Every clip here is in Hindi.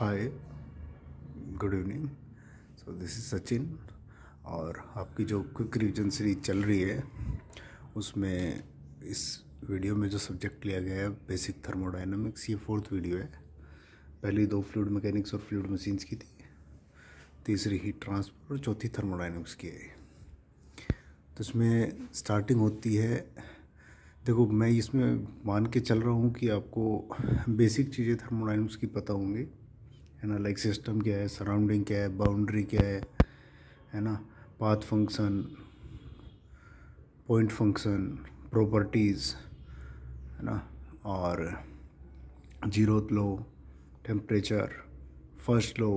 Hi, good evening. So this is Sachin और आपकी जो क्विक रिवीजन सीरीज चल रही है उसमें इस वीडियो में जो सब्जेक्ट लिया गया है बेसिक थर्मोडायनामिक्स, ये 4th वीडियो है। पहली 2 फ्लूइड मैकेनिक्स और फ्लूइड मशीन्स की थी, तीसरी हीट ट्रांसफर और चौथी थर्मोडायनामिक्स की है। तो इसमें स्टार्टिंग होती है, देखो मैं इसमें मान के चल रहा हूँ कि आपको बेसिक चीज़ें थर्मोडायनामिक्स की पता होंगी, है ना। लाइक सिस्टम क्या है, सराउंडिंग क्या है, बाउंड्री क्या है ना, path function, point function, properties, है ना, और zeroth law, temperature, first law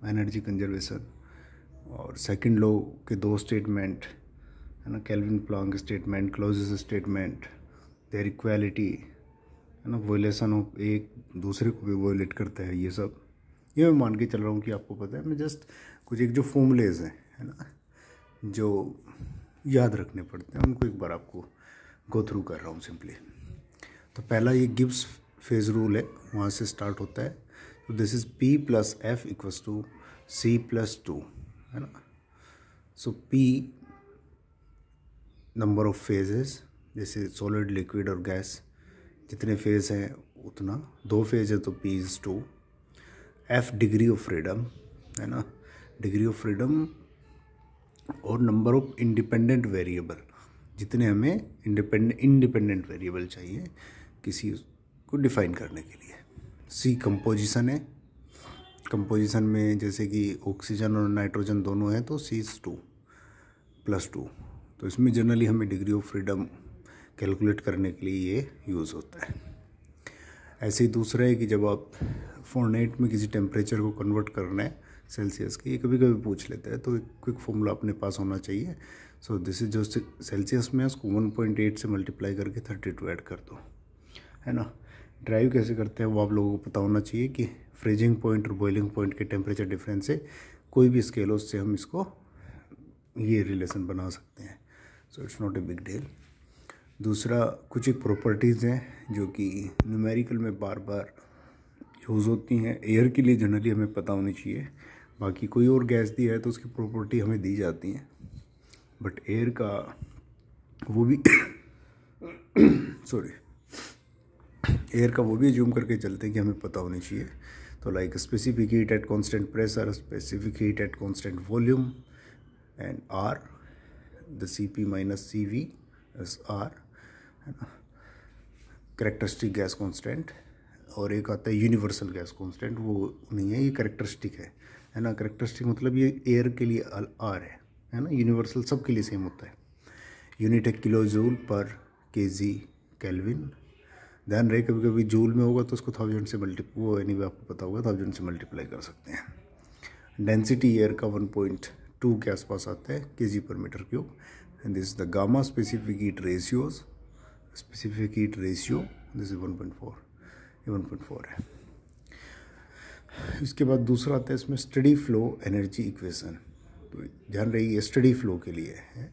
energy conservation, और सेकंड लॉ के 2 स्टेटमेंट, है ना, Kelvin Planck statement, Clausius statement, their equality, है ना, वोलेशन ऑफ एक दूसरे को भी वोलेट करता है। ये सब ये मैं मान के चल रहा हूँ कि आपको पता है। मैं जस्ट कुछ एक जो फॉर्मूलेज हैं, है ना, जो याद रखने पड़ते हैं, उनको एक बार आपको गो थ्रू कर रहा हूँ सिंपली। तो पहला ये गिब्स फेज रूल है, वहाँ से स्टार्ट होता है। तो this is P + F = C + 2, है ना। सो P नंबर ऑफ फेजेस, जैसे सॉलिड, लिक्विड और गैस, जितने फेज हैं उतना, 2 फेज है तो P = 2। F degree of freedom, है ना, डिग्री ऑफ फ्रीडम, और नंबर ऑफ इंडिपेंडेंट वेरिएबल, जितने हमें इंडिपेंडेंट वेरिएबल चाहिए किसी को डिफाइन करने के लिए। C कंपोजिशन है, कंपोजिशन में जैसे कि ऑक्सीजन और नाइट्रोजन दोनों हैं तो C = 2 + 2। तो इसमें जनरली हमें डिग्री ऑफ फ्रीडम कैलकुलेट करने के लिए ये यूज़ होता है। ऐसे ही दूसरा है कि जब आप फ़ारेनहाइट में किसी टेम्परेचर को कन्वर्ट करना है सेल्सियस के, ये कभी कभी पूछ लेता है, तो एक क्विक फॉर्मूला अपने पास होना चाहिए। सो दिस इज जो सेल्सियस में है उसको 1.8 से मल्टीप्लाई करके 32 ऐड कर दो, है ना। ड्राइव कैसे करते हैं वो आप लोगों को पता होना चाहिए कि फ्रीजिंग पॉइंट और बॉइलिंग पॉइंट के टेम्परेचर डिफरेंस से कोई भी स्केल उससे हम इसको ये रिलेशन बना सकते हैं। So it's not a big deal. दूसरा कुछ एक प्रॉपर्टीज़ हैं जो कि न्यूमेरिकल में बार बार यूज़ होती हैं। एयर के लिए जनरली हमें पता होनी चाहिए, बाकी कोई और गैस दी है तो उसकी प्रॉपर्टी हमें दी जाती हैं, बट एयर का वो भी सॉरी एयर का वो भी अज्यूम करके चलते हैं कि हमें पता होनी चाहिए। तो like specific heat at constant pressure, specific heat at constant volume, and R the CP - CV is R, है ना, कैरेक्टरिस्टिक गैस कांस्टेंट। और एक आता है यूनिवर्सल गैस कांस्टेंट, वो नहीं है, ये कैरेक्टरिस्टिक है ना। कैरेक्टरिस्टिक मतलब ये एयर के लिए आर है ना। यूनिवर्सल सब के लिए सेम होता है। यूनिट है किलो जूल पर kg केल्विन। ध्यान रहे कभी कभी जूल में होगा तो उसको 1000 से वो एनीवे आपको पता होगा 1000 से मल्टीप्लाई कर सकते हैं। डेंसिटी एयर का 1.2 के आसपास आता है kg/m³। And this is the gamma specific heat ratios, specific heat ratio this is 1.4, ये 1.4 है। इसके बाद दूसरा आता है इसमें स्टडी फ्लो एनर्जी इक्वेशन। तो ध्यान रही ये स्टडी फ्लो के लिए है,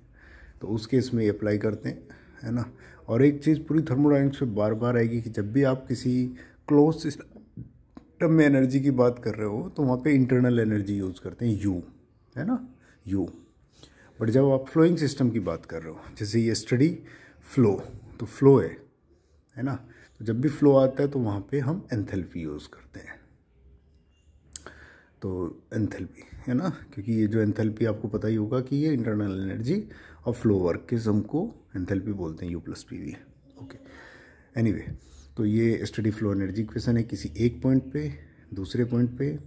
तो उस केस में ये अप्लाई करते हैं, है ना। और एक चीज़ पूरी थर्मोडायनामिक्स में बार बार आएगी कि जब भी आप किसी क्लोज सिस्टम में एनर्जी की बात कर रहे हो तो वहाँ पे इंटरनल एनर्जी यूज़ करते हैं, U, है ना, U। बट जब आप फ्लोइंग सिस्टम की बात कर रहे हो, जैसे ये स्टडी फ्लो, तो फ्लो है ना, तो जब भी फ्लो आता है तो वहाँ पे हम एंथैल्पी यूज़ करते हैं। तो एंथैल्पी, है ना, क्योंकि ये जो एंथैल्पी आपको पता ही होगा कि ये इंटरनल एनर्जी और फ्लो वर्क के सम को एंथैल्पी बोलते हैं, U + PV। ओके, एनीवे, तो ये स्टडी फ्लो एनर्जी इक्वेशन है किसी एक पॉइंट पे, दूसरे पॉइंट पे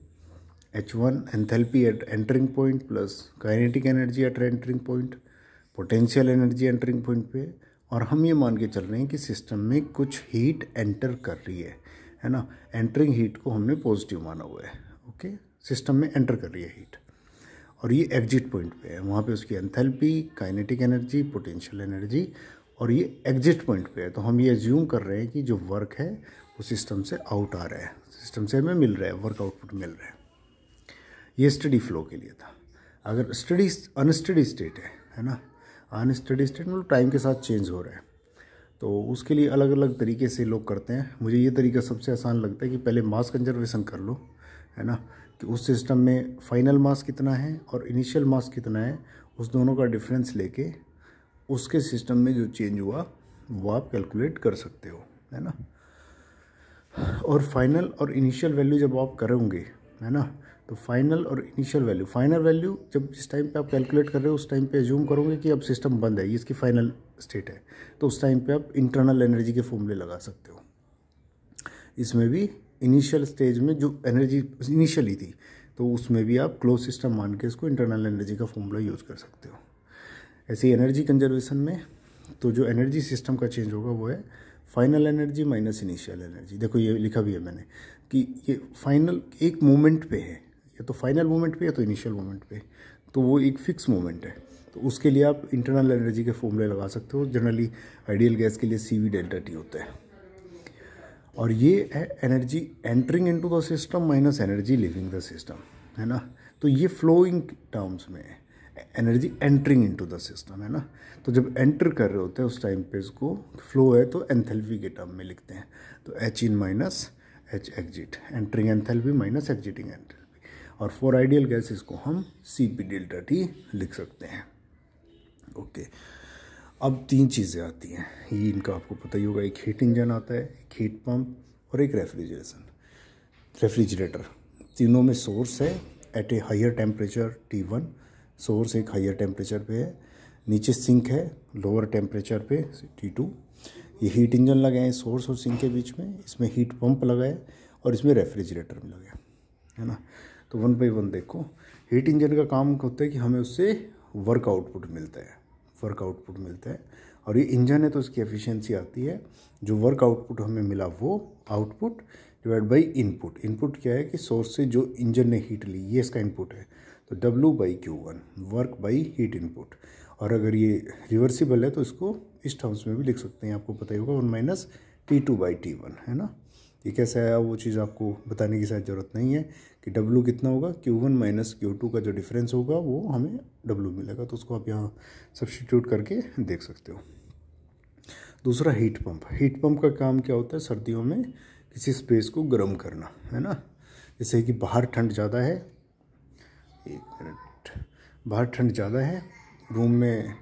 H1 enthalpy at entering point plus kinetic energy at entering point, potential energy entering point पे, और हम ये मान के चल रहे हैं कि सिस्टम में कुछ हीट एंटर कर रही है ना। एंटरिंग हीट को हमने पॉजिटिव माना हुआ है, ओके, सिस्टम में एंटर कर रही है हीट, और ये एग्जिट पॉइंट पे है, वहाँ पे उसकी enthalpy, kinetic energy, potential energy, और ये एग्जिट पॉइंट पे है। तो हम ये एज्यूम कर रहे हैं कि जो वर्क है वो सिस्टम से आउट आ रहा है, सिस्टम से हमें मिल रहा है, वर्क आउटपुट मिल रहा है। ये स्टडी फ्लो के लिए था। अगर स्टडी अनस्टडी स्टेट है ना, अनस्टडी स्टेट मतलब टाइम के साथ चेंज हो रहा है, तो उसके लिए अलग अलग तरीके से लोग करते हैं। मुझे ये तरीका सबसे आसान लगता है कि पहले मास कंजर्वेशन कर लो, है ना, कि उस सिस्टम में फाइनल मास कितना है और इनिशियल मास कितना है, उस दोनों का डिफरेंस लेके उसके सिस्टम में जो चेंज हुआ वो आप कैलकुलेट कर सकते हो, है ना। और फाइनल और इनिशियल वैल्यू जब आप करोगे, है ना, तो फाइनल और इनिशियल वैल्यू, फाइनल वैल्यू जब जिस टाइम पे आप कैलकुलेट कर रहे हो उस टाइम पे एज्यूम करोगे कि अब सिस्टम बंद है, ये इसकी फाइनल स्टेट है, तो उस टाइम पे आप इंटरनल एनर्जी के फॉर्मूले लगा सकते हो। इसमें भी इनिशियल स्टेज में जो एनर्जी इनिशियली थी तो उसमें भी आप क्लोज सिस्टम मान के इसको इंटरनल एनर्जी का फॉर्मूला यूज़ कर सकते हो। ऐसे ही एनर्जी कंजर्वेशन में तो जो एनर्जी सिस्टम का चेंज होगा वो है final energy minus initial energy. देखो ये लिखा भी है मैंने कि ये फाइनल एक मोमेंट पे है, या तो फाइनल मोमेंट पे या तो इनिशियल मोमेंट पे, तो वो एक फिक्स मोमेंट है, तो उसके लिए आप इंटरनल एनर्जी के फॉर्मूले लगा सकते हो। जनरली आइडियल गैस के लिए CV डेल्टा T होता है। और ये है energy entering into the system minus energy living the system, है ना। तो ये फ्लोइंग टर्म्स में है, energy entering into the system, है ना। तो जब एंटर कर रहे होते हैं उस टाइम पे इसको फ्लो है तो एंथैल्पी के टर्म में लिखते हैं, तो H in minus H exit, entering enthalpy minus exiting enthalpy. और फॉर आइडियल गैसेस को हम CP डेल्टा T लिख सकते हैं। ओके, अब 3 चीज़ें आती हैं, ये इनका आपको पता ही होगा, एक हीट इंजन आता है, एक हीट पंप और एक रेफ्रिजरेटर। तीनों में सोर्स है at a higher temperature T1, source एक हायर टेम्परेचर पे है, नीचे सिंक है लोअर टेम्परेचर पे T2। ये हीट इंजन लगे हैं सोर्स और सिंक के बीच में, इसमें हीट पंप लगा है और इसमें रेफ्रिजरेटर भी लगा है ना। तो 1 बाय 1 देखो, हीट इंजन का काम होता है कि हमें उससे वर्क आउटपुट मिलता है, और ये इंजन है तो उसकी एफिशिएंसी आती है, जो वर्क आउटपुट हमें मिला वो output divide by input. Input क्या है कि सोर्स से जो इंजन ने हीट ली ये इसका इनपुट है, तो W/Q1 work by heat input. और अगर ये रिवर्सिबल है तो इसको इस टर्म्स में भी लिख सकते हैं, आपको पता ही होगा 1 - T2/T1, है ना। ये कैसे आया वो चीज़ आपको बताने की शायद ज़रूरत नहीं है कि W कितना होगा, Q1 - Q2 का जो डिफरेंस होगा वो हमें W मिलेगा, तो उसको आप यहाँ सब्स्टिट्यूट करके देख सकते हो। दूसरा हीट पंप का काम क्या होता है, सर्दियों में किसी स्पेस को गर्म करना, है ना। जैसे कि बाहर ठंड ज़्यादा है, 1 मिनट, बाहर ठंड ज़्यादा है, रूम में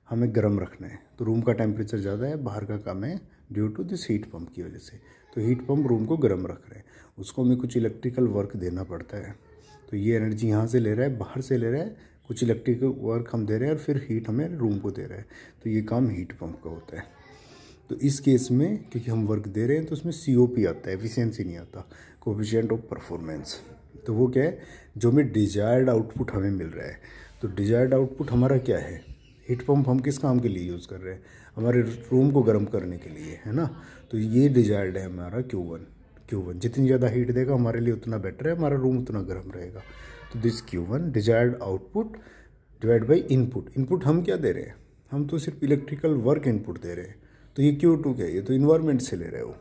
हमें गर्म रखना है, तो रूम का टेम्परेचर ज़्यादा है, बाहर का कम है due to this heat pump की वजह से। तो हीट पंप रूम को गर्म रख रहे हैं, उसको हमें कुछ इलेक्ट्रिकल वर्क देना पड़ता है, तो ये एनर्जी यहाँ से ले रहा है, बाहर से ले रहा है, कुछ इलेक्ट्रिकल वर्क हम दे रहे हैं और फिर हीट हमें रूम को दे रहा है, तो ये काम हीट पंप का होता है। तो इस केस में क्योंकि हम वर्क दे रहे हैं तो उसमें COP आता है, एफिशिएंसी नहीं आता, कोएफिशिएंट ऑफ परफॉर्मेंस। तो वो क्या है, जो हमें डिजायर्ड आउटपुट हमें मिल रहा है, तो डिजायर्ड आउटपुट हमारा क्या है, हीट पंप हम किस काम के लिए यूज़ कर रहे हैं, हमारे रूम को गर्म करने के लिए, है ना। तो ये डिजायर्ड है हमारा Q1, जितनी ज़्यादा हीट देगा हमारे लिए उतना बेटर है, हमारा रूम उतना गर्म रहेगा। तो this Q1 desired output divide by input हम क्या दे रहे हैं, हम तो सिर्फ इलेक्ट्रिकल वर्क इनपुट दे रहे हैं, तो ये Q2 क्या है, ये तो इन्वायरमेंट से ले रहे हो,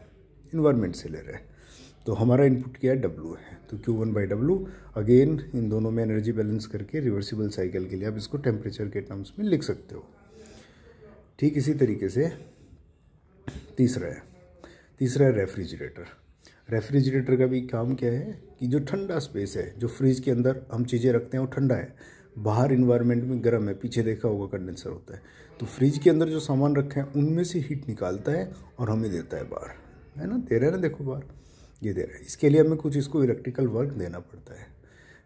तो हमारा इनपुट क्या है, W है, तो Q1/W। अगेन इन दोनों में एनर्जी बैलेंस करके रिवर्सिबल साइकिल के लिए आप इसको टेम्परेचर के टर्म्स में लिख सकते हो। ठीक इसी तरीके से तीसरा है रेफ्रिजरेटर का भी काम क्या है कि जो ठंडा स्पेस है, जो फ्रिज के अंदर हम चीज़ें रखते हैं वो ठंडा है, बाहर इन्वायरमेंट में गर्म है, पीछे देखा होगा कंडेंसर होता है, तो फ्रिज के अंदर जो सामान रखे हैं उनमें से हीट निकालता है और हमें देता है बाहर, है ना, दे रहा है ना, देखो बाहर ये दे रहा है, इसके लिए हमें कुछ इसको इलेक्ट्रिकल वर्क देना पड़ता है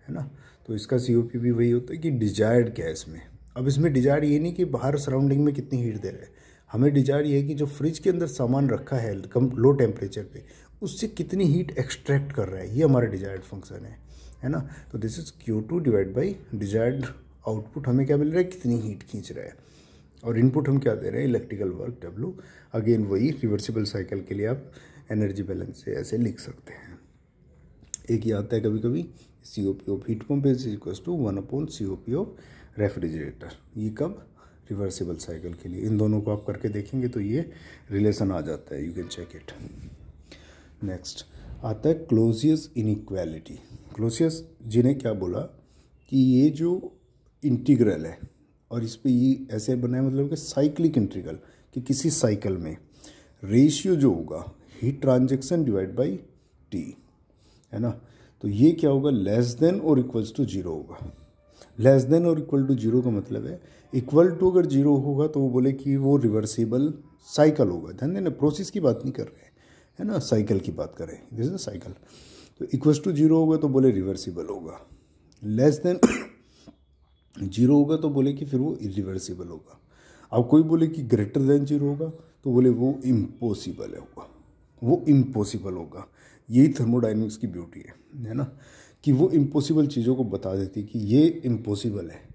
ना। तो इसका COP भी वही होता है कि डिजायर्ड गैस में। अब इसमें डिजायर्ड ये नहीं कि बाहर सराउंडिंग में कितनी हीट दे रहा है, हमें डिजायर्ड ये है कि जो फ्रिज के अंदर सामान रखा है कम लो टेम्परेचर पे, उससे कितनी हीट एक्सट्रैक्ट कर रहा है, ये हमारा डिजायर्ड फंक्शन है ना। तो this is Q2 divide by desired output, हमें क्या मिल रहा है, कितनी हीट खींच रहा है, और इनपुट हम क्या दे रहे हैं, इलेक्ट्रिकल वर्क W। अगेन वही रिवर्सिबल साइकिल के लिए आप एनर्जी बैलेंस से ऐसे लिख सकते हैं। एक ही आता है कभी कभी, COP of heat pump is equals to 1/COP of refrigerator. ये कब, रिवर्सिबल साइकिल के लिए। इन दोनों को आप करके देखेंगे तो ये रिलेशन आ जाता है, you can check it. Next आता है क्लोजियस इनइक्वालिटी। क्लोजियस जी ने क्या बोला कि ये जो इंटीग्रल है और इस पे ये ऐसे बना है, मतलब कि साइक्लिक इंटीग्रल, कि किसी साइकिल में रेशियो जो होगा heat transaction divide by T, है ना। तो ये क्या होगा, लेस देन और इक्वल्स टू जीरो होगा। लेस देन और इक्वल टू जीरो का मतलब है इक्वल टू अगर जीरो होगा तो वो बोले कि वो रिवर्सिबल साइकिल होगा। ध्यान देना, प्रोसेस की बात नहीं कर रहे हैं, है ना, साइकिल की बात करें, दिस इज अ साइकिल। तो इक्वल्स टू जीरो होगा तो बोले रिवर्सिबल होगा, लेस देन जीरो होगा तो बोले कि फिर वो इरिवर्सिबल होगा। अब कोई बोले कि ग्रेटर देन जीरो होगा तो बोले वो इम्पॉसिबल होगा, वो इम्पॉसिबल होगा। यही थर्मोडायनेमिक्स की ब्यूटी है ना, कि वो इम्पॉसिबल चीज़ों को बता देती कि ये इम्पॉसिबल है।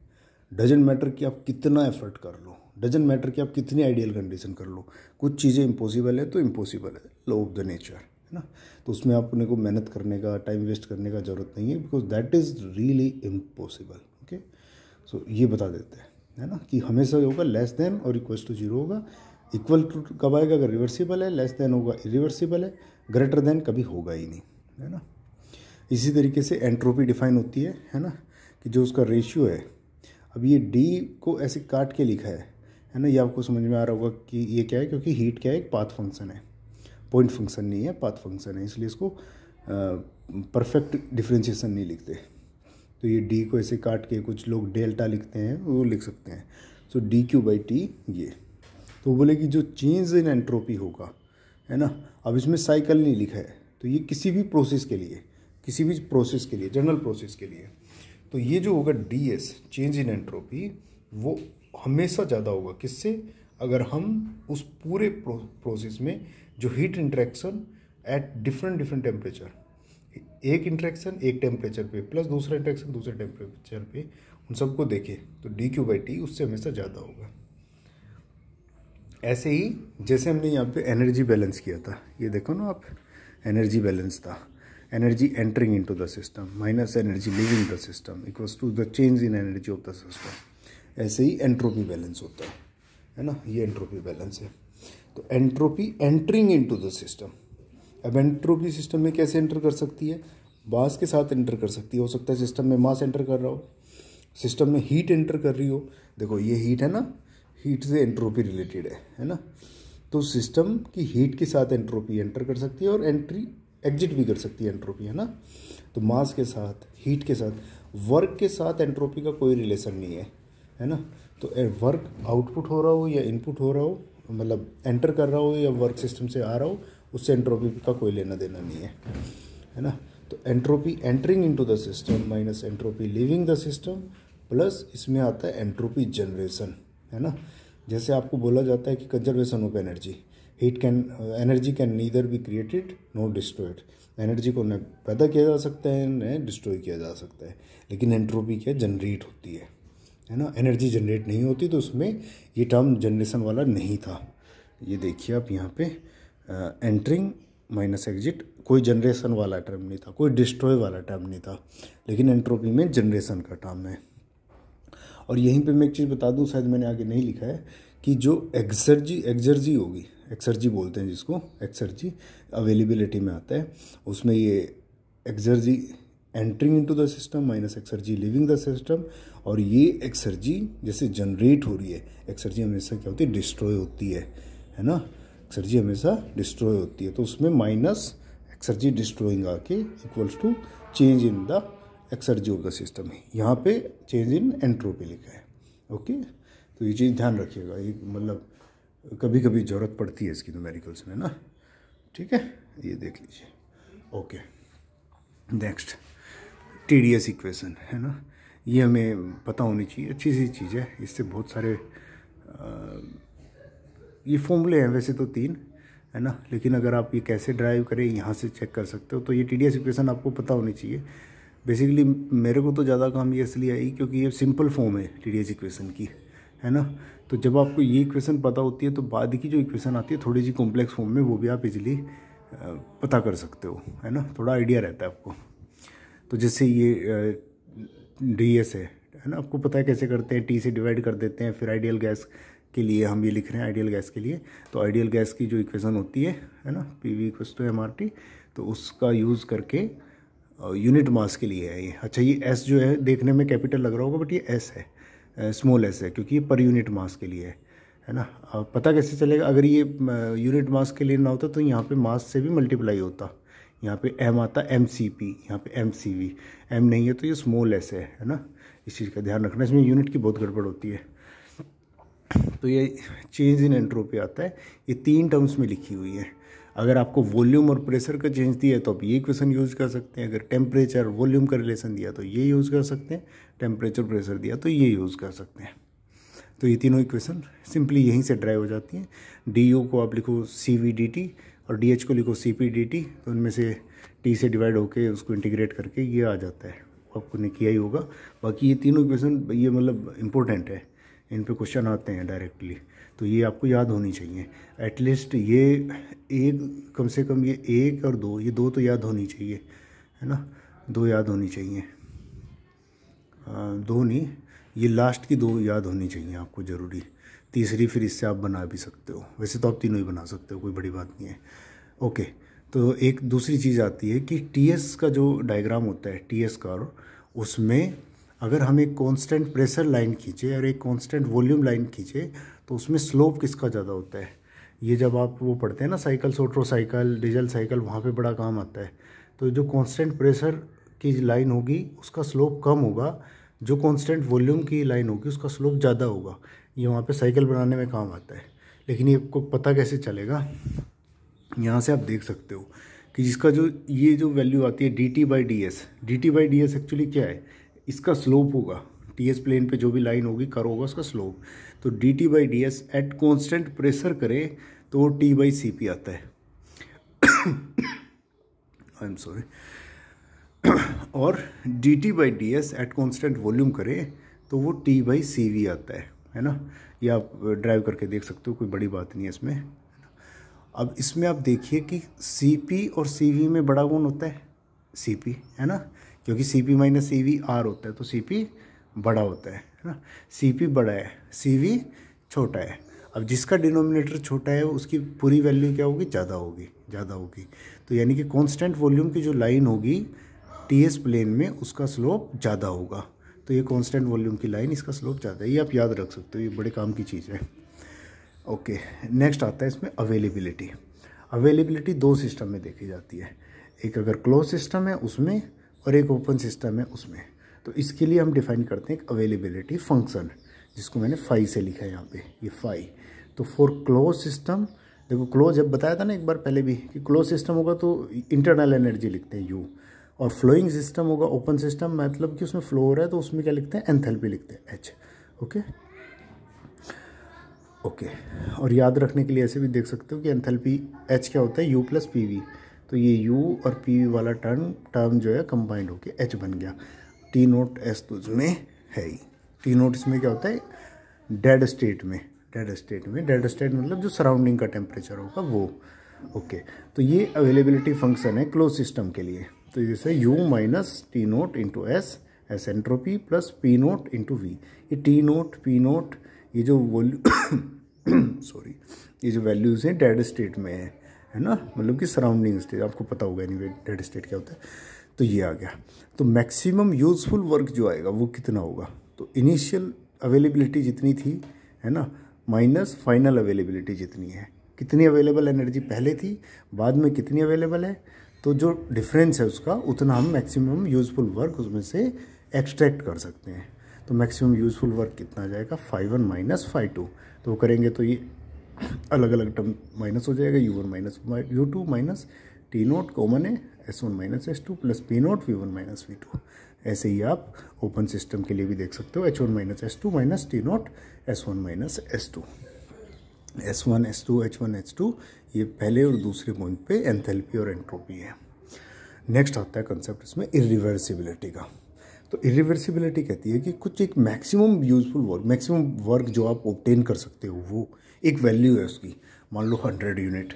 डजेंट मैटर कि आप कितना एफर्ट कर लो, डजेंट मैटर कि आप कितनी आइडियल कंडीशन कर लो, कुछ चीज़ें इम्पॉसिबल है तो इम्पॉसिबल है, लॉ ऑफ द नेचर, है ना। तो उसमें अपने को मेहनत करने का, टाइम वेस्ट करने का ज़रूरत नहीं है, because that is really impossible. Okay, so ये बता देते हैं, है ना, कि हमेशा होगा लेस देन और इक्वल टू जीरो होगा। इक्वल टू कब आएगा, अगर रिवर्सिबल है, लेस देन होगा इरिवर्सिबल है, ग्रेटर देन कभी होगा ही नहीं, है ना। इसी तरीके से एंट्रोपी डिफाइन होती है ना, कि जो उसका रेशियो है। अब ये डी को ऐसे काट के लिखा है ना, ये आपको समझ में आ रहा होगा कि ये क्या है, क्योंकि हीट क्या है, एक पाथ फंक्शन है, पॉइंट फंक्शन नहीं है, पाथ फंक्शन है, इसलिए इसको परफेक्ट डिफरेंशिएशन नहीं लिखते। तो ये डी को ऐसे काट के कुछ लोग डेल्टा लिखते हैं, वो लिख सकते हैं। सो डी क्यू बाई टी ये। तो बोले कि जो चेंज इन एंट्रोपी होगा, है ना, अब इसमें साइकिल नहीं लिखा है, तो ये किसी भी प्रोसेस के लिए, किसी भी प्रोसेस के लिए, जनरल प्रोसेस के लिए, तो ये जो होगा D S, change in entropy, वो हमेशा ज़्यादा होगा किससे, अगर हम उस पूरे प्रोसेस में जो heat interaction at different temperature, एक इंटरेक्शन एक टेम्परेचर पे प्लस दूसरा इंटरेक्शन दूसरे टेम्परेचर पे, उन सबको देखें तो डी क्यू बाई टी उससे हमेशा ज़्यादा होगा। ऐसे ही जैसे हमने यहाँ पे एनर्जी बैलेंस किया था, ये देखो ना आप, एनर्जी बैलेंस था, energy entering into the system minus energy leaving the system equals to the change in energy of the system. ऐसे ही एंट्रोपी बैलेंस होता है ना, ये एंट्रोपी बैलेंस है। तो entropy entering into the system, अब एंट्रोपी सिस्टम में कैसे एंटर कर सकती है, मास के साथ एंटर कर सकती है। हो सकता है सिस्टम में मास एंटर कर रहा हो, सिस्टम में हीट एंटर कर रही हो, देखो ये हीट है ना, हीट से एंट्रोपी रिलेटेड है ना। तो सिस्टम की हीट के साथ एंट्रोपी एंटर कर सकती है और एंट्री एग्जिट भी कर सकती है एंट्रोपी, है ना। तो मास के साथ, हीट के साथ, वर्क के साथ एंट्रोपी का कोई रिलेशन नहीं है ना। तो वर्क आउटपुट हो रहा हो या इनपुट हो रहा हो, मतलब एंटर कर रहा हो या वर्क सिस्टम से आ रहा हो, उससे एंट्रोपी का कोई लेना देना नहीं है ना। तो entropy entering into the system minus entropy leaving the system, plus इसमें आता है एंट्रोपी जनरेशन, है ना। जैसे आपको बोला जाता है कि conservation of energy, energy can neither be created not destroyed, energy को न पैदा किया जा सकता है न डिस्ट्रॉय किया जा सकता है, लेकिन एंट्रोपी क्या जनरेट होती है ना। एनर्जी जनरेट नहीं होती, तो उसमें ये टर्म जनरेशन वाला नहीं था। ये देखिए आप यहाँ पे एंटरिंग माइनस एग्जिट, कोई जनरेशन वाला टर्म नहीं था, कोई डिस्ट्रॉय वाला टर्म नहीं था, लेकिन एंट्रोपी में जनरेशन का टर्म है। और यहीं पे मैं एक चीज़ बता दूं, शायद मैंने आगे नहीं लिखा है, कि जो एक्सर्जी होगी, एक्सर्जी बोलते हैं जिसको, एक्सर्जी अवेलेबिलिटी में आता है, उसमें ये exergy entering into the system minus exergy living the system, और ये एक्सर्जी जैसे जनरेट हो रही है, एक्सर्जी हमेशा क्या होती है, डिस्ट्रॉय होती है ना। एक्सर्जी हमेशा डिस्ट्रॉय होती है, तो उसमें माइनस एक्सर्जी डिस्ट्रॉइंग आके equals to change in the exergy of the system है। यहाँ पे चेंज इन एंट्रोपी लिखा है। ओके, तो ये चीज़ ध्यान रखिएगा, ये मतलब कभी कभी ज़रूरत पड़ती है इसकी न्यूमेरिकल्स में ना, ठीक है, ये देख लीजिए। ओके, नेक्स्ट TDS इक्वेशन, है ना, ये हमें पता होनी चाहिए, अच्छी सी चीज़ है, इससे बहुत सारे ये फॉर्मूले हैं वैसे तो 3, है ना, लेकिन अगर आप ये कैसे ड्राइव करें यहाँ से चेक कर सकते हो। तो ये TDS इक्वेशन आपको पता होनी चाहिए। बेसिकली मेरे को तो ज़्यादा काम ये इसलिए आई क्योंकि ये सिंपल फॉर्म है TDS इक्वेशन की, है ना। तो जब आपको ये इक्वेशन पता होती है तो बाद की जो इक्वेशन आती है थोड़ी सी कॉम्प्लेक्स फॉर्म में, वो भी आप इजीली पता कर सकते हो, है ना, थोड़ा आइडिया रहता है आपको। तो जैसे ये DS है ना, आपको पता है कैसे करते हैं, T से डिवाइड कर देते हैं, फिर आइडियल गैस के लिए हम ये लिख रहे हैं, आइडियल गैस के लिए। तो आइडियल गैस की जो इक्वेशन होती है ना, PV = MRT, तो उसका यूज़ करके यूनिट मास के लिए है ये। अच्छा, ये S जो है देखने में कैपिटल लग रहा होगा, बट ये S है, स्मॉल s है, क्योंकि ये पर यूनिट मास के लिए है है ना। पता कैसे चलेगा, अगर ये यूनिट मास के लिए ना होता तो यहाँ पे मास से भी मल्टीप्लाई होता, यहाँ पे m आता mcp, यहाँ पे mcv, m नहीं है तो ये स्मॉल s है ना। इस चीज़ का ध्यान रखना, इसमें यूनिट की बहुत गड़बड़ होती है। तो ये चेंज इन एंट्रोपी आता है, ये 3 टर्म्स में लिखी हुई है। अगर आपको वॉल्यूम और प्रेशर का चेंज दिया है तो आप ये इक्वेशन यूज़ कर सकते हैं, अगर टेम्परेचर वॉल्यूम का रिलेशन दिया तो ये यूज़ कर सकते हैं, टेम्परेचर प्रेशर दिया तो ये यूज़ कर सकते हैं। तो ये तीनों इक्वेशन सिंपली यहीं से ड्राइव हो जाती हैं। डी यू को आप लिखो सी वी डी टी और डी एच को लिखो सी पी डी टी, तो उनमें से टी से डिवाइड होके उसको इंटीग्रेट करके ये आ जाता है, आपको ने किया ही होगा। बाकी ये तीनों इक्वेशन ये मतलब इम्पोर्टेंट है, इन पे क्वेश्चन आते हैं डायरेक्टली, तो ये आपको याद होनी चाहिए। एटलीस्ट ये एक, कम से कम ये 1 और 2, ये 2 तो याद होनी चाहिए, है ना, 2 याद होनी चाहिए। 2 नहीं, ये लास्ट की 2 याद होनी चाहिए आपको ज़रूरी। तीसरी फिर इससे आप बना भी सकते हो, वैसे तो आप तीनों ही बना सकते हो, कोई बड़ी बात नहीं है। ओके, तो एक दूसरी चीज़ आती है कि टीएस का जो डायग्राम होता है, टीएस कर्व, उसमें अगर हम एक कांस्टेंट प्रेशर लाइन खींचे और एक कांस्टेंट वॉल्यूम लाइन खींचे तो उसमें स्लोप किसका ज़्यादा होता है। ये जब आप वो पढ़ते हैं ना साइकिल, सोट्रो साइकिल, डीजल साइकिल, वहाँ पे बड़ा काम आता है। तो जो कांस्टेंट प्रेशर की लाइन होगी उसका स्लोप कम होगा, जो कांस्टेंट वॉल्यूम की लाइन होगी उसका स्लोप ज़्यादा होगा। ये वहाँ पे साइकिल बनाने में काम आता है। लेकिन ये आपको पता कैसे चलेगा, यहाँ से आप देख सकते हो कि जिसका जो ये जो वैल्यू आती है D T by d S, D T by d S actually क्या है, इसका स्लोप होगा। टी एस प्लेन पे जो भी लाइन होगी कर्व होगा उसका स्लोप। तो d T by d S at constant pressure करें तो वो टी बाई सी पी आता है। I am sorry. और d T by d S at constant volume करें तो वो टी बाई सी वी आता है ना। ये आप ड्राइव करके देख सकते हो, कोई बड़ी बात नहीं है इसमें। अब इसमें आप देखिए कि सी पी और सी वी में बड़ा कौन होता है, सी पी, है ना, क्योंकि C P minus C V R होता है तो सी पी बड़ा होता है ना। सी पी बड़ा है, सी वी छोटा है। अब जिसका डिनोमिनेटर छोटा है उसकी पूरी वैल्यू क्या होगी, ज़्यादा होगी। तो यानी कि कांस्टेंट वॉल्यूम की जो लाइन होगी टी एस प्लेन में उसका स्लोप ज़्यादा होगा। तो ये कांस्टेंट वॉल्यूम की लाइन, इसका स्लोप ज़्यादा है, ये आप याद रख सकते हो, ये बड़े काम की चीज़ है। ओके, नेक्स्ट आता है इसमें अवेलेबिलिटी। अवेलेबिलिटी 2 सिस्टम में देखी जाती है, एक अगर क्लोज सिस्टम है उसमें और एक ओपन सिस्टम है उसमें। तो इसके लिए हम डिफाइन करते हैं एक अवेलेबिलिटी फंक्शन, जिसको मैंने फाई से लिखा है यहाँ पे, ये फाई। तो फॉर क्लोज सिस्टम, देखो क्लोज जब बताया था ना एक बार पहले भी कि क्लोज सिस्टम होगा तो इंटरनल एनर्जी लिखते हैं यू, और फ्लोइंग सिस्टम होगा ओपन सिस्टम, मतलब कि उसमें फ्लो हो रहा है तो उसमें क्या लिखते हैं, एंथैल्पी लिखते हैं एच। ओके, और याद रखने के लिए ऐसे भी देख सकते हो कि एंथैल्पी एच क्या होता है, यू प्लस पी वी। तो ये यू और पी वी वाला टर्म जो है कंबाइंड होके एच बन गया। टी नोट एस तो उसमें है ही। टी नोट इसमें क्या होता है, डेड स्टेट में मतलब जो सराउंडिंग का टेम्परेचर होगा वो। ओके, तो ये अवेलेबिलिटी फंक्शन है क्लोज सिस्टम के लिए। तो जैसे U minus T naught into S entropy plus P naught into V. ये टी नोट पी नोट ये जो ये जो वैल्यूज़ हैं डेड स्टेट में है ना, मतलब कि सराउंडिंग स्टेट, आपको पता होगा एनीवे डेड स्टेट क्या होता है। तो ये आ गया। तो मैक्सिमम यूजफुल वर्क जो आएगा वो कितना होगा, तो इनिशियल अवेलेबिलिटी जितनी थी, है ना, माइनस फाइनल अवेलेबिलिटी जितनी है, कितनी अवेलेबल एनर्जी पहले थी, बाद में कितनी अवेलेबल है, तो जो डिफरेंस है उसका उतना हम मैक्सिमम यूजफुल वर्क उसमें से एक्सट्रैक्ट कर सकते हैं। तो मैक्सिमम यूजफुल वर्क कितना आ जाएगा, φ1 माइनस φ2। तो वो करेंगे तो ये अलग अलग टर्म माइनस हो जाएगा, u1 minus u2 minus T note common है, s1 minus s2 plus P note v1 minus v2। ऐसे ही आप ओपन सिस्टम के लिए भी देख सकते हो, h1 minus s2 minus T note s1 minus s2। s1 s2 h1 h2 ये पहले और दूसरे पॉइंट पे एंथैल्पी और एंट्रोपी है। नेक्स्ट आता है कंसेप्ट इसमें इरिवर्सिबिलिटी का। तो इरिवर्सिबिलिटी कहती है कि कुछ एक maximum useful work, maximum work जो आप ऑब्टेन कर सकते हो वो एक वैल्यू है उसकी, मान लो 100 यूनिट,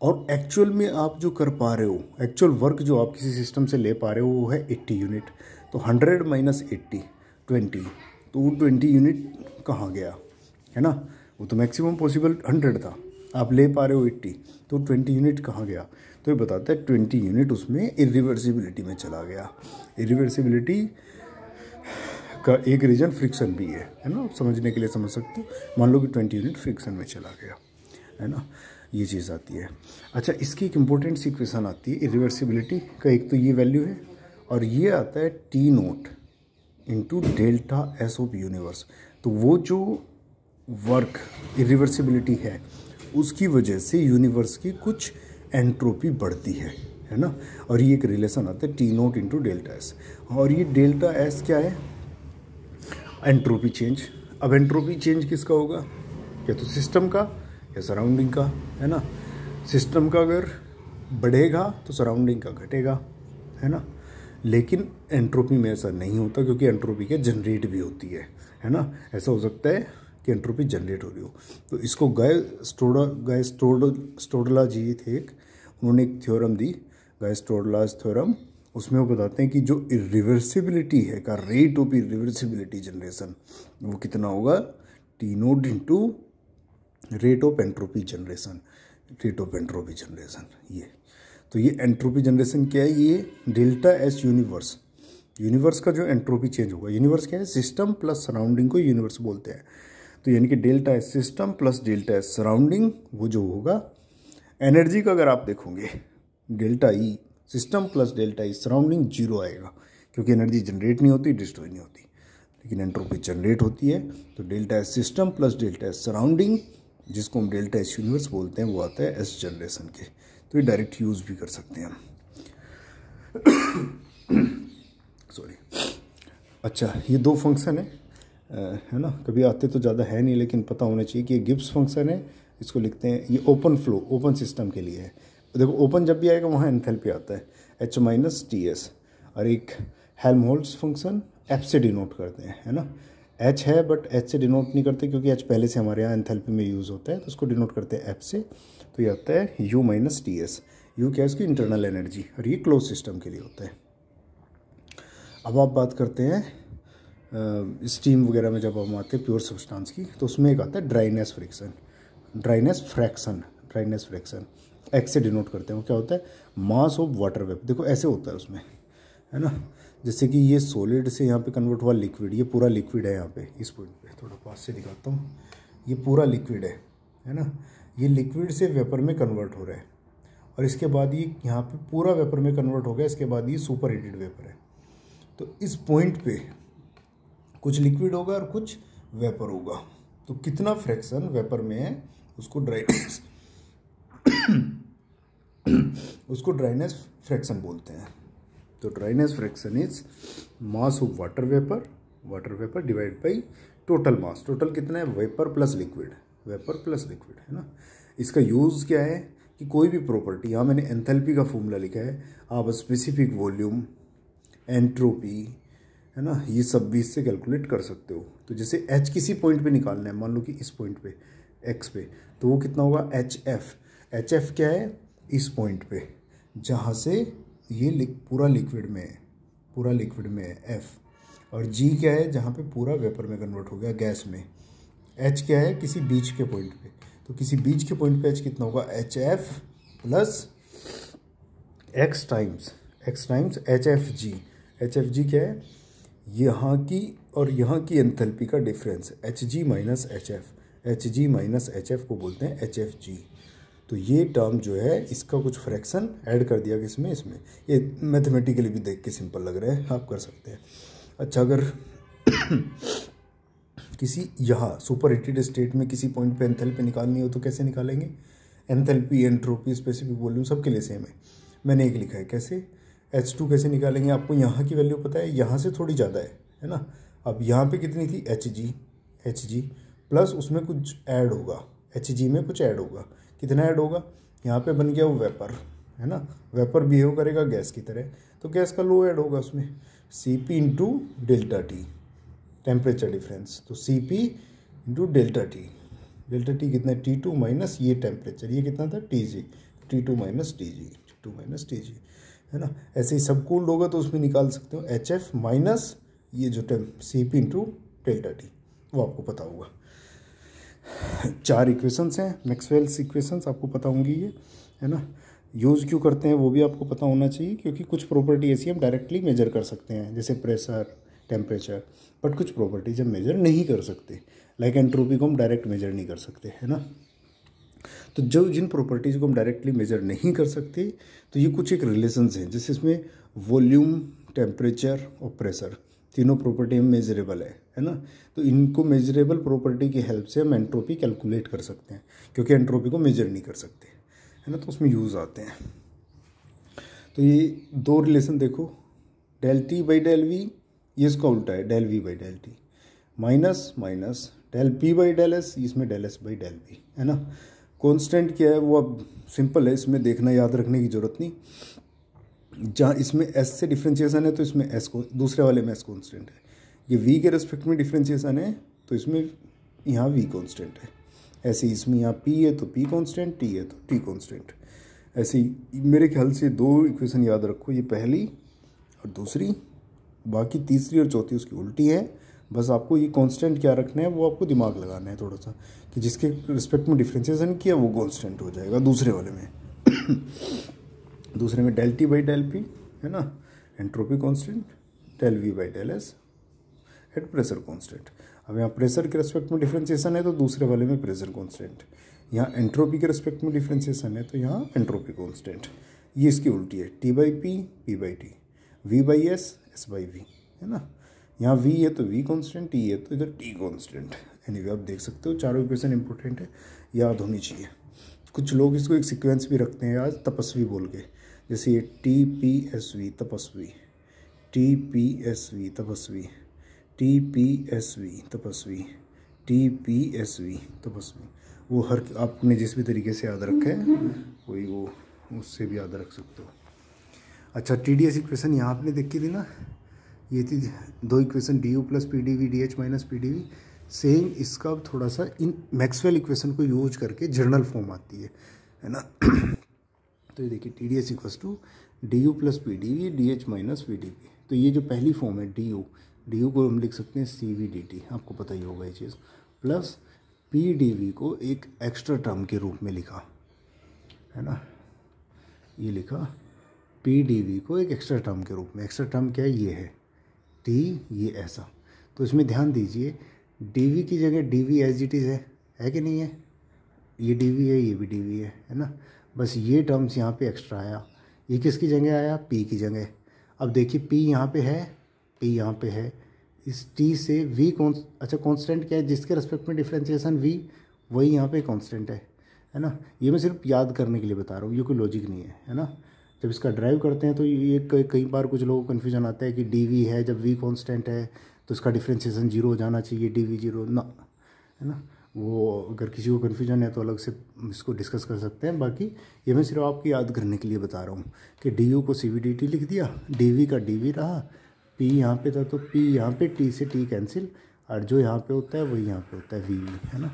और एक्चुअल में आप जो कर पा रहे हो, एक्चुअल वर्क जो आप किसी सिस्टम से ले पा रहे हो वो है 80 यूनिट। तो 100 माइनस 80 20, तो वो 20 यूनिट कहाँ गया, है ना, वो तो मैक्सिमम पॉसिबल 100 था, आप ले पा रहे हो 80, तो 20 यूनिट कहाँ गया। तो ये बताता है 20 यूनिट उसमें इरिवर्सिबिलिटी में चला गया। इरिवर्सिबिलिटी इसका एक रीजन फ्रिक्शन भी है ना, समझने के लिए समझ सकते हो। मान लो कि 20 यूनिट फ्रिक्शन में चला गया, है ना, ये चीज़ आती है। अच्छा, इसकी एक इम्पोर्टेंट सी इक्वेशन आती है इरिवर्सिबिलिटी का, एक तो ये वैल्यू है और ये आता है T naught into delta S of universe. तो वो जो वर्क इरिवर्सिबिलिटी है उसकी वजह से यूनिवर्स की कुछ एंट्रोपी बढ़ती है ना, और ये एक रिलेशन आता है T naught into delta S. और ये डेल्टा एस क्या है, एंट्रोपी चेंज। अब एंट्रोपी चेंज किसका होगा, या तो सिस्टम का या सराउंडिंग का, है ना। सिस्टम का अगर बढ़ेगा तो सराउंडिंग का घटेगा, है ना। लेकिन एंट्रोपी में ऐसा नहीं होता, क्योंकि एंट्रोपी क्या जनरेट भी होती है ना। ऐसा हो सकता है कि एंट्रोपी जनरेट हो रही हो। तो इसको गाय स्टोडला जी थे एक, उन्होंने एक थ्योरम दी, गाय स्टोडलाज थ्योरम। उसमें वो बताते हैं कि जो इरिवर्सिबिलिटी है का रेट ऑफ इरिवर्सिबिलिटी जनरेशन वो कितना होगा, T naught into rate of entropy generation, rate of entropy generation. ये तो ये एंट्रोपी जनरेशन क्या है, ये डेल्टा एस यूनिवर्स, यूनिवर्स का जो एंट्रोपी चेंज होगा। यूनिवर्स क्या है, सिस्टम प्लस सराउंडिंग को यूनिवर्स बोलते हैं। तो यानी कि delta S system plus delta S surrounding, वो जो होगा एनर्जी का अगर आप देखोगे delta E system plus delta E surrounding zero आएगा, क्योंकि एनर्जी जनरेट नहीं होती, डिस्ट्रॉय नहीं होती, लेकिन एंट्रोपी जनरेट होती है। तो delta S system plus delta S surrounding, जिसको हम डेल्टा एस यूनिवर्स बोलते हैं, वो आता है एस जनरेशन के। तो ये डायरेक्ट यूज़ भी कर सकते हैं हम। सॉरी। अच्छा, ये दो फंक्शन है ना, कभी आते तो ज़्यादा है नहीं, लेकिन पता होना चाहिए कि ये गिब्स फंक्शन है, इसको लिखते हैं, ये ओपन फ्लो ओपन सिस्टम के लिए है। देखो ओपन जब भी आएगा वहाँ एंथैल्पी आता है H माइनस टी एस, और एक हेल्महोल्ट्ज़ फंक्शन F से डिनोट करते हैं, है ना। H है बट H से डिनोट नहीं करते, क्योंकि H पहले से हमारे यहाँ एंथैल्पी में यूज़ होता है, तो उसको डिनोट करते हैं F से। तो ये आता है U minus T S. You क्या है, उसकी इंटरनल एनर्जी, और ये क्लोज सिस्टम के लिए होता है। अब आप बात करते हैं स्टीम वगैरह में, जब हम आते हैं प्योर सब्सटेंस की, तो उसमें एक आता है dryness friction, dryness fraction x से डिनोट करते हैं। वो क्या होता है, मास ऑफ वाटर वेपर। देखो ऐसे होता है उसमें, है ना, जैसे कि ये सॉलिड से यहाँ पे कन्वर्ट हुआ लिक्विड, ये पूरा लिक्विड है यहाँ पे, इस पॉइंट पे थोड़ा पास से दिखाता हूँ, ये पूरा लिक्विड है ना। ये लिक्विड से वेपर में कन्वर्ट हो रहा है, और इसके बाद ये यहाँ पे पूरा वेपर में कन्वर्ट हो गया, इसके बाद ये सुपर हीटेड वेपर है। तो इस पॉइंट पे कुछ लिक्विड होगा और कुछ वेपर होगा, तो कितना फ्रैक्शन वेपर में है उसको ड्राइनेस फ्रैक्शन बोलते हैं। तो dryness fraction is mass of water vapour divide by total mass. Total कितना है, वेपर प्लस लिक्विड, है ना। इसका यूज़ क्या है कि कोई भी प्रॉपर्टी, यहाँ मैंने एंथैल्पी का फॉर्मूला लिखा है, आप स्पेसिफिक वॉल्यूम, एंट्रोपी, है ना, ये सब भी इससे कैलकुलेट कर सकते हो। तो जैसे H किसी पॉइंट पे निकालना है, मान लो कि इस पॉइंट पे X पे, तो वो कितना होगा HF क्या है, इस पॉइंट पे जहाँ से ये पूरा लिक्विड में है F, और G क्या है, जहाँ पे पूरा वेपर में कन्वर्ट हो गया गैस में। H क्या है, किसी बीच के पॉइंट पे, तो किसी बीच के पॉइंट पे H कितना होगा, HF plus X times HFG क्या है, यहाँ की और यहाँ की एंथैल्पी का डिफरेंस, HG माइनस HF को बोलते हैं HFG। तो ये टर्म जो है, इसका कुछ फ्रैक्शन ऐड कर दिया इसमें, ये मैथमेटिकली भी देख के सिंपल लग रहा है, आप कर सकते हैं। अच्छा, अगर किसी यहाँ सुपर हीटेड स्टेट में किसी पॉइंट पे एंथैल्पी निकालनी हो तो कैसे निकालेंगे, एंथैल्पी, एंट्रोपी, स्पेसिफिक वॉल्यूम सबके लिए सेम है। मैंने एक लिखा है, कैसे, H2 कैसे निकालेंगे, आपको यहाँ की वैल्यू पता है, यहाँ से थोड़ी ज़्यादा है ना। अब यहाँ पे कितनी थी, HG प्लस उसमें कुछ ऐड होगा, HG में कुछ ऐड होगा, कितना ऐड होगा, यहाँ पे बन गया वो वेपर, है ना। वेपर बिहेव करेगा गैस की तरह, तो गैस का लो ऐड होगा उसमें, Cp into delta T, temperature difference. तो Cp इंटू डेल्टा टी कितना है, T2 माइनस ये टेम्परेचर, ये कितना था, T2 माइनस TG, है ना। ऐसे ही सब कूल्ड होगा तो उसमें निकाल सकते हो HF माइनस ये जो Cp इंटू डेल्टा टी, वो आपको पता होगा। 4 इक्वेशंस हैं, मैक्सवेल्स इक्वेशंस आपको पता होंगी ये, है ना। यूज़ क्यों करते हैं वो भी आपको पता होना चाहिए, क्योंकि कुछ प्रॉपर्टी ऐसी हम डायरेक्टली मेजर कर सकते हैं, जैसे प्रेशर, टेम्परेचर, बट कुछ प्रॉपर्टीज हम मेजर नहीं कर सकते, लाइक एंट्रोपी को हम डायरेक्ट मेजर नहीं कर सकते, है ना। तो जो जिन प्रॉपर्टीज़ को हम डायरेक्टली मेजर नहीं कर सकते, तो ये कुछ एक रिलेशंस हैं, जैसे इसमें वॉल्यूम, टेम्परेचर और प्रेशर तीनों प्रॉपर्टी में मेजरेबल है ना। तो इनको मेजरेबल प्रॉपर्टी की हेल्प से हम एंट्रोपी कैलकुलेट कर सकते हैं, क्योंकि एंट्रोपी को मेजर नहीं कर सकते, है ना, तो उसमें यूज़ आते हैं। तो ये दो रिलेशन देखो, del T by del V, ये इसका उल्टा है, del V by del T, minus minus del P by del S, इसमें del S by del V, है ना। कांस्टेंट क्या है वो अब सिंपल है, इसमें देखना याद रखने की ज़रूरत नहीं। जहाँ इसमें एस से डिफ्रेंशिएशन है तो इसमें एस को, दूसरे वाले में एस कांस्टेंट है। ये वी के रिस्पेक्ट में डिफ्रेंशिएशन है तो इसमें यहाँ वी कांस्टेंट है। ऐसे ही इसमें यहाँ पी है तो पी कांस्टेंट, टी है तो टी कांस्टेंट। ऐसे ही मेरे ख्याल से दो इक्वेशन याद रखो, ये पहली और दूसरी, बाकी तीसरी और चौथी उसकी उल्टी है। बस आपको ये कांस्टेंट क्या रखना है वो आपको दिमाग लगाना है थोड़ा सा, कि जिसके रिस्पेक्ट में डिफ्रेंशिएशन किया वो कांस्टेंट हो जाएगा दूसरे वाले में। दूसरे में del T by del P, है ना, entropy constant, del V by del S at pressure constant. अब यहाँ प्रेशर के रिस्पेक्ट में डिफ्रेंशिएशन है तो दूसरे वाले में प्रेशर कांस्टेंट, यहाँ एंट्रोपी के रिस्पेक्ट में डिफ्रेंशिएशन है तो यहाँ एंट्रोपी कांस्टेंट। ये इसकी उल्टी है, T by P, P by T, V by S, S by V, है ना। यहाँ वी है तो वी कांस्टेंट, टी है तो इधर टी कांस्टेंट। एनीवे आप देख सकते हो चारों इक्वेशन इंपॉर्टेंट है, याद होनी चाहिए। कुछ लोग इसको एक सीक्वेंस भी रखते हैं आज तपस्वी बोल के, जैसे ये टी पी एस वी तपस्वी, टी पी एस वी तपस्वी, टी पी एस वी तपस्वी, टी पी एस वी तपस्वी। वो हर आपने जिस भी तरीके से याद रखा है वही वो उससे भी याद रख सकते हो। अच्छा, टी डी एस इक्वेशन यहाँ आपने देखी थी ना, ये थी दो equation, D U plus P D V D H minus P D V. Same इसका थोड़ा सा इन मैक्सवेल इक्वेशन को यूज करके जर्नल फॉर्म आती है ना। तो ये देखिए T D S equals to D U plus P D V D H minus P D V. तो ये जो पहली फॉर्म है डी यू को हम लिख सकते हैं सी वी डी टी, आपको पता ही होगा ये चीज़, प्लस पी डी वी को एक एक्स्ट्रा टर्म के रूप में लिखा, है ना, ये लिखा पी डी वी को एक एक्स्ट्रा टर्म के रूप में। एक्स्ट्रा टर्म क्या है, ये है टी, ये ऐसा। तो इसमें ध्यान दीजिए डी वी की जगह D V as it is है कि नहीं है, ये डी वी है, ये भी डी वी है ना। बस ये टर्म्स यहाँ पे एक्स्ट्रा आया, ये किसकी जगह आया, पी की जगह। अब देखिए पी यहाँ पे है, पी यहाँ पे है, इस टी से वी अच्छा कांस्टेंट क्या है, जिसके रेस्पेक्ट में डिफरेंशिएशन वी, वही यहाँ पे कांस्टेंट है ना। ये मैं सिर्फ याद करने के लिए बता रहा हूँ, ये कोई लॉजिक नहीं है ना। जब इसका ड्राइव करते हैं तो ये कई बार कुछ लोगों को कन्फ्यूजन आता है कि डी वी है, जब वी कांस्टेंट है तो इसका डिफरेंशिएशन जीरो हो जाना चाहिए, डी वी जीरो ना, है ना। वो अगर किसी को कन्फ्यूजन है तो अलग से इसको डिस्कस कर सकते हैं। बाकी ये मैं सिर्फ आपकी याद करने के लिए बता रहा हूँ कि डी यू को सी वी डी टी लिख दिया, डी वी का डी वी रहा, पी यहाँ पे था तो पी यहाँ पे, टी से टी कैंसिल, और जो यहाँ पे होता है वही यहाँ पे होता है वी वी, है ना।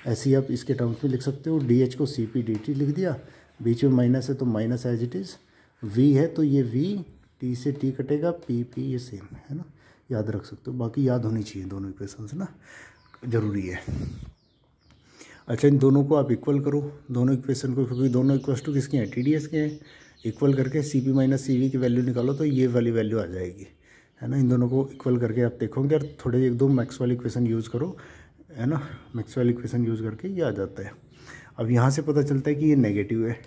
ऐसे ही आप इसके टर्म्स में लिख सकते हो, डी एच को सी पी डी टी लिख दिया, बीच में माइनस है तो minus as it is, V है तो ये वी, टी से टी कटेगा, पी पी ये सेम है ना, याद रख सकते हो। बाकी याद होनी चाहिए दोनों इक्वेशंस ना, ज़रूरी है। अच्छा, इन दोनों को आप इक्वल करो, दोनों इक्वेशन को, क्योंकि दोनों इक्वल टू किसके हैं, टी डी एस के हैं। इक्वल करके C P minus C V की वैल्यू निकालो तो ये वाली वैल्यू आ जाएगी, है ना। इन दोनों को इक्वल करके आप देखोगे और थोड़े एक दो मैक्सवेल इक्वेशन यूज़ करो, है ना, मैक्सवेल इक्वेशन यूज़ करके ये आ जाता है। अब यहाँ से पता चलता है कि ये नेगेटिव है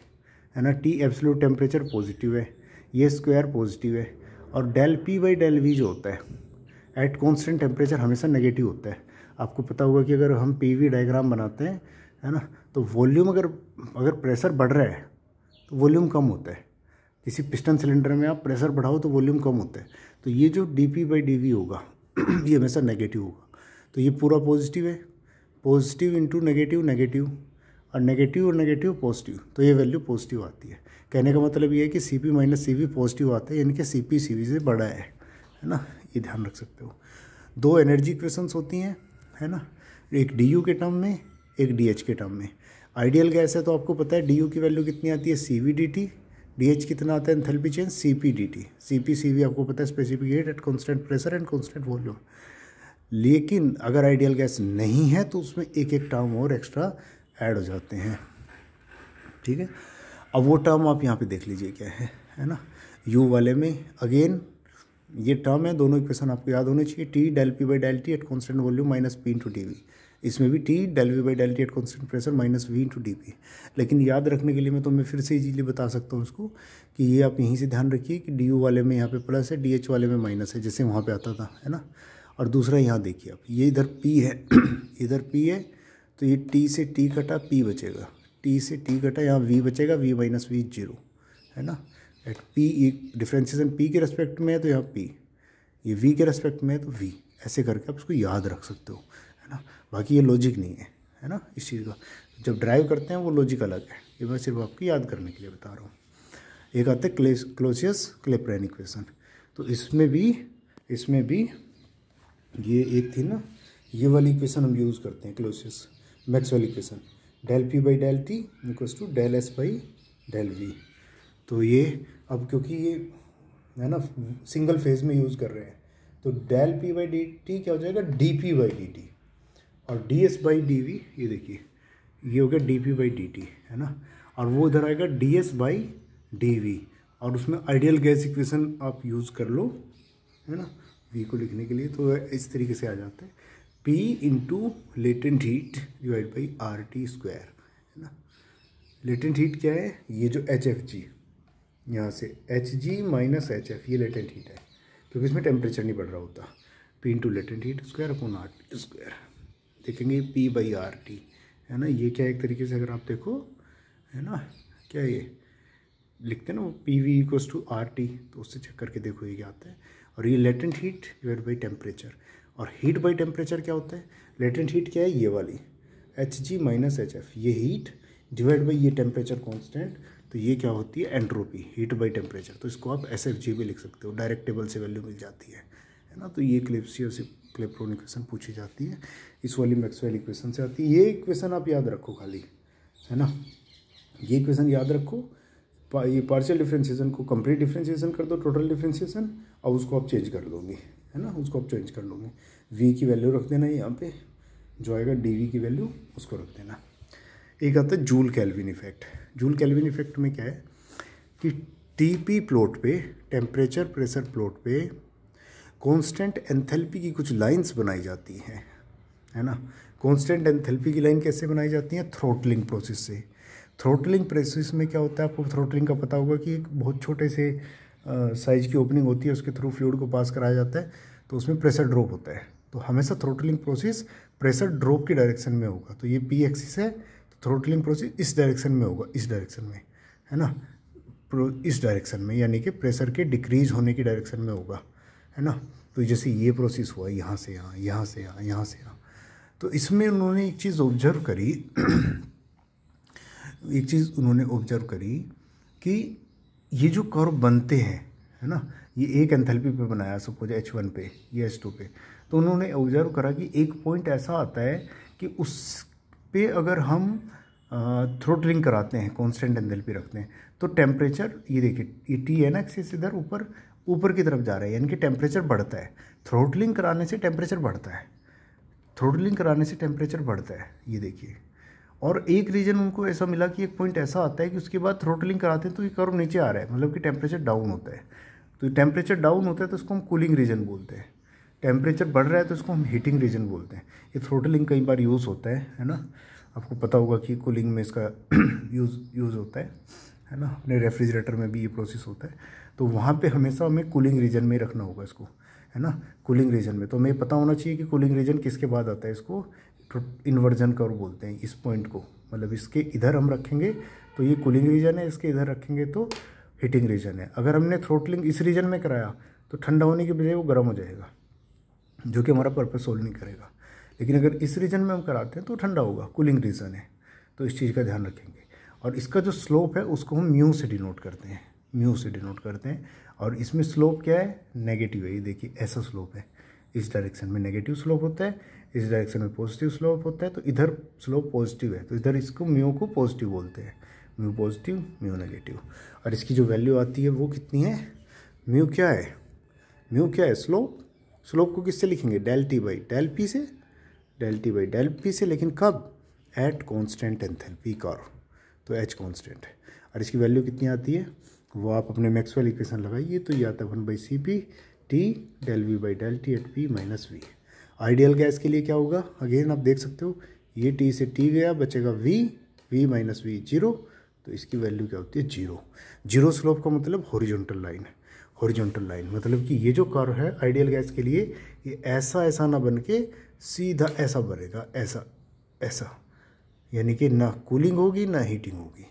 ना, टी एब्सोल्यूट टेम्परेचर पॉजिटिव है, ये स्क्वायर पॉजिटिव है, और del P by del V जो होता है एट कॉन्स्टेंट टेम्परेचर हमेशा नेगेटिव होता है। आपको पता होगा कि अगर हम पी वी डायग्राम बनाते हैं, है ना, तो वॉल्यूम अगर प्रेशर बढ़ रहा है तो वॉल्यूम कम होता है। किसी पिस्टन सिलेंडर में आप प्रेशर बढ़ाओ तो वॉल्यूम कम होता है। तो ये जो D P by D V होगा ये हमेशा नेगेटिव होगा। तो ये पूरा पॉजिटिव है, पॉजिटिव इंटू नेगेटिव नेगेटिव, और नेगेटिव पॉजिटिव, तो ये वैल्यू पॉजिटिव आती है। कहने का मतलब ये है कि सी P minus C V positive आता है, यानी कि सी पी सी वी से बड़ा है ना, ये ध्यान रख सकते हो। दो एनर्जी इक्वेशंस होती हैं, है ना, एक डी यू के टर्म में, एक डी एच के टर्म में। आइडियल गैस है तो आपको पता है डी यू की वैल्यू कितनी आती है, C V d T, d H कितना आता है enthalpy change, C P d T. C P C V आपको पता है specific heat at constant pressure and constant volume. लेकिन अगर आइडियल गैस नहीं है तो उसमें एक एक टर्म और एक्स्ट्रा ऐड हो जाते हैं, ठीक है। अब वो टर्म आप यहाँ पे देख लीजिए क्या है ना। यू वाले में अगेन ये टर्म है, दोनों इक्वेशन आपको याद होने चाहिए। T del P by del T at constant volume minus P into D V. इसमें भी T del V by del T at constant pressure minus V into D P. लेकिन याद रखने के लिए मैं तुम्हें फिर से इजीली बता सकता हूँ इसको कि ये आप यहीं से ध्यान रखिए कि डी यू वाले में यहाँ पे प्लस है, डी एच वाले में माइनस है, जैसे वहाँ पे आता था, है ना। और दूसरा यहाँ देखिए आप, ये इधर पी है इधर पी है, तो ये टी से टी कटा, पी बचेगा, टी से टी कटा, यहाँ वी बचेगा, वी माइनस वी 0, है ना। एट पी डिफ्रेंशिएशन पी के रेस्पेक्ट में है तो यहाँ पी, ये वी के रेस्पेक्ट में है तो वी, ऐसे करके आप इसको याद रख सकते हो, है ना। बाकी ये लॉजिक नहीं है ना इस चीज़ का। जब ड्राइव करते हैं वो लॉजिक अलग है, ये मैं सिर्फ आपको याद करने के लिए बता रहा हूँ। एक आता है क्लोसियस क्लेपेरॉन इक्वेशन, तो इसमें भी ये एक थी ना, ये वाली इक्वेशन हम यूज़ करते हैं, Clausius Maxwell equation, del P by del T equals to del S by del V. तो ये अब क्योंकि ये है ना सिंगल फेज में यूज़ कर रहे हैं, तो del P by d T क्या हो जाएगा, d P by d T, और d S by D V, ये देखिए ये हो गया d P by d T, है ना। और वो इधर आएगा d S by D V, और उसमें आइडियल गैस इक्वेशन आप यूज़ कर लो, है ना, वी को लिखने के लिए। तो इस तरीके से आ जाता है P into latent heat divide by R T square, है ना। लेटेंट हीट क्या है, ये जो एच एफ जी, यहाँ से H G minus H F, ये लेटेंट हीट है, क्योंकि इसमें टेम्परेचर नहीं बढ़ रहा होता। P into latent heat square upon R T square, देखेंगे P बाई आर टी, है ना। ये क्या एक तरीके से अगर आप देखो, है ना, क्या ये लिखते हैं ना P V equals to R T, तो उससे चेक करके देखो ये क्या आता है। और ये latent heat divide by temperature, और हीट बाई टेम्परेचर क्या होता है, लेटेंट हीट क्या है, ये वाली H G minus H F, ये हीट डिवाइड बाई ये टेम्परेचर कांस्टेंट, तो ये क्या होती है, एंट्रोपी, हीट बाई टेम्परेचर। तो इसको आप एस एफ जी भी लिख सकते हो, डायरेक्ट टेबल से वैल्यू मिल जाती है ना। तो ये क्लेपेरॉन इक्वेशन पूछी जाती है, इस वाली मैक्सवेल इक्वेशन से आती है। ये इक्वेशन आप याद रखो खाली, है ना, ये इक्वेशन याद रखो। ये पार्शियल डिफरेंशिएशन को कंप्लीट डिफरेंशिएशन कर दो, टोटल डिफरेंशिएशन, और उसको आप चेंज कर दोगे, है ना, उसको आप चेंज कर लोगे। वी की वैल्यू रख देना यहाँ पे, जो आएगा डी वी की वैल्यू उसको रख देना। एक आता है joule kelvin effect. Joule kelvin effect में क्या है कि टीपी प्लॉट पे, टेम्परेचर प्रेशर प्लॉट पे कांस्टेंट एंथैल्पी की कुछ लाइंस बनाई जाती हैं, है ना। कांस्टेंट एंथैल्पी की लाइन कैसे बनाई जाती हैं, थ्रोटलिंग प्रोसेस से। थ्रोटलिंग प्रोसेस में क्या होता है, आपको थ्रोटलिंग का पता होगा कि एक बहुत छोटे से साइज की ओपनिंग होती है, उसके थ्रू फ्लूइड को पास कराया जाता है, तो उसमें प्रेशर ड्रॉप होता है। तो हमेशा थ्रोटलिंग प्रोसेस प्रेशर ड्रॉप की डायरेक्शन में होगा। तो ये पी एक्सिस है, तो थ्रोटलिंग प्रोसेस इस डायरेक्शन में होगा, इस डायरेक्शन में, है ना, इस डायरेक्शन में, यानी कि प्रेशर के डिक्रीज होने की डायरेक्शन में होगा, है ना। तो जैसे ये प्रोसेस हुआ यहाँ से यहाँ, यहाँ से यहाँ, यहाँ से यहाँ, तो इसमें उन्होंने एक चीज़ ऑब्जर्व करी कि ये जो कर्व बनते हैं, है ना, ये एक एंथैल्पी पे बनाया, सपोज H1 पे, ये H2 पे, तो उन्होंने ऑब्जर्व करा कि एक पॉइंट ऐसा आता है कि उस पे अगर हम थ्रोटलिंग कराते हैं, कांस्टेंट एंथैल्पी रखते हैं, तो टेम्परेचर, ये देखिए ये टी है ना, एक्सिस इधर ऊपर की तरफ जा रहा है, यानी कि टेम्परेचर बढ़ता है। थ्रोटलिंग कराने से टेम्परेचर बढ़ता है, ये देखिए। और एक रीजन उनको ऐसा मिला कि एक पॉइंट ऐसा आता है कि उसके बाद थ्रोटलिंग कराते हैं तो ये कर्व नीचे आ रहा है, मतलब कि टेम्परेचर डाउन होता है। तो टेम्परेचर डाउन होता है तो इसको हम कूलिंग रीजन बोलते हैं, टेम्परेचर बढ़ रहा है तो इसको हम हीटिंग रीजन बोलते हैं। ये थ्रोटलिंग कई बार यूज़ होता है ना, आपको पता होगा कि कूलिंग में इसका यूज़ होता है ना, अपने रेफ्रिजरेटर में भी ये प्रोसेस होता है। तो वहाँ पे हमेशा हमें कूलिंग रीजन में रखना होगा इसको, है ना, कूलिंग रीजन में। तो हमें पता होना चाहिए कि कूलिंग रीजन किसके बाद आता है, इसको इन्वर्जन कर्व बोलते हैं। इस पॉइंट को, मतलब इसके इधर हम रखेंगे तो ये कूलिंग रीजन है, इसके इधर रखेंगे तो हीटिंग रीजन है। अगर हमने थ्रोटलिंग इस रीजन में कराया तो ठंडा होने के बजाय वो गर्म हो जाएगा, जो कि हमारा पर्पस सोल्व नहीं करेगा। लेकिन अगर इस रीजन में हम कराते हैं तो ठंडा होगा, कूलिंग रीजन है। तो इस चीज़ का ध्यान रखेंगे। और इसका जो स्लोप है उसको हम म्यू से डिनोट करते हैं, और इसमें स्लोप क्या है, नेगेटिव है। ये देखिए ऐसा स्लोप है, इस डायरेक्शन में नेगेटिव स्लोप होता है, इस डायरेक्शन में पॉजिटिव स्लोप होता है। तो इधर स्लोप पॉजिटिव है, तो इधर इसको म्यू को पॉजिटिव बोलते हैं, म्यू पॉजिटिव म्यू नेगेटिव। और इसकी जो वैल्यू आती है वो कितनी है, म्यू क्या है, स्लोप को किससे लिखेंगे, del T by del P से, लेकिन कब, एट कांस्टेंट एंथैल्पी कर्व, तो एच कांस्टेंट है। और इसकी वैल्यू कितनी आती है वो आप अपने मैक्सवेल इक्वेशन लगाइए, तो ये आता है 1/Cp T del V by del T at P minus V. Ideal gas के लिए क्या होगा, अगेन आप देख सकते हो ये टी से टी गया, बचेगा वी माइनस वी 0, तो इसकी वैल्यू क्या होती है 0। जीरो स्लोप का मतलब हॉरिजॉन्टल लाइन है, हॉरिजॉन्टल लाइन मतलब कि ये जो कर्व है आइडियल गैस के लिए ये ऐसा ना बन के सीधा ऐसा बनेगा, ऐसा, यानी कि ना कूलिंग होगी ना हीटिंग होगी।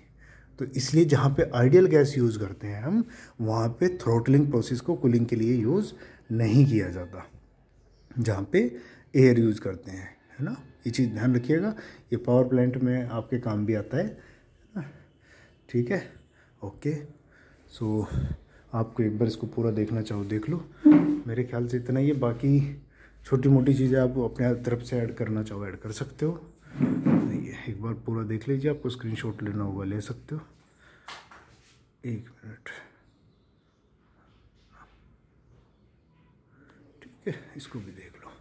तो इसलिए जहाँ पे आइडियल गैस यूज़ करते हैं हम, वहाँ पे थ्रोटलिंग प्रोसेस को कूलिंग के लिए यूज़ नहीं किया जाता, जहाँ पे एयर यूज़ करते हैं, है ना। ये चीज़ ध्यान रखिएगा, ये पावर प्लांट में आपके काम भी आता है ना। ठीक है, ओके। सो आपको एक बार इसको पूरा देखना चाहो देख लो। मेरे ख्याल से इतना ही है, बाकी छोटी मोटी चीज़ें आप अपने तरफ से ऐड करना चाहो ऐड कर सकते हो। नहीं है, एक बार पूरा देख लीजिए, आपको स्क्रीनशॉट लेना होगा ले सकते हो। एक मिनट, ठीक है, इसको भी देख लो।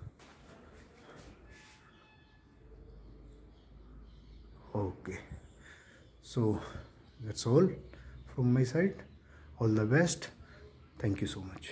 Okay, so that's all from my side, all the best, thank you so much.